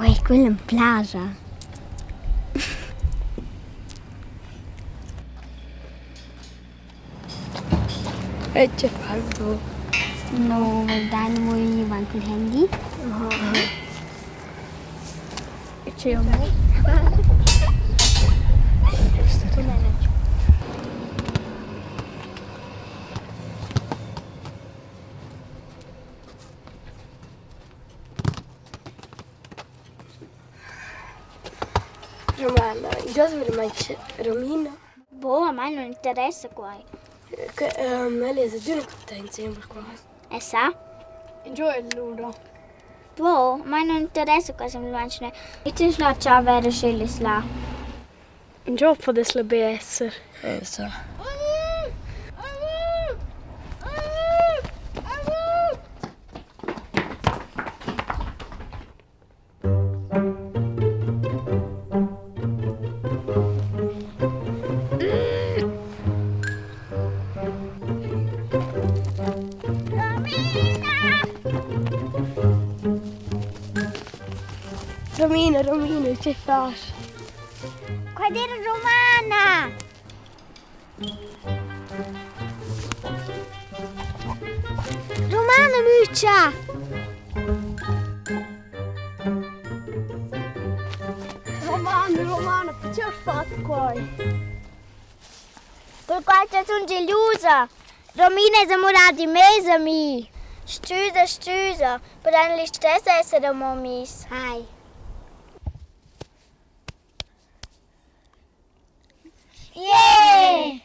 Uè, quella è un plaza. E c'è fatto? No, dai, non vuoi avanti il handy? E c'è un po'? Romana, già dove mai c'è Romina? Boh, a me non interessa qua. Elisa, tu non contenti sempre qua. E sa? Giù è l'ora. Boh, a me non interessa cosa mi mangiano. E tu la ciao vera sceglies là. Giù può essere BS. Sa. Romina, che fai? Qua era Romana! Romana, Muccia! Romana, che hai fatto qua? Per quanto sono gelosa. Romina è innamorata di me, Sami. Scusa, per non stessa essere mommis. Hai. Yeah!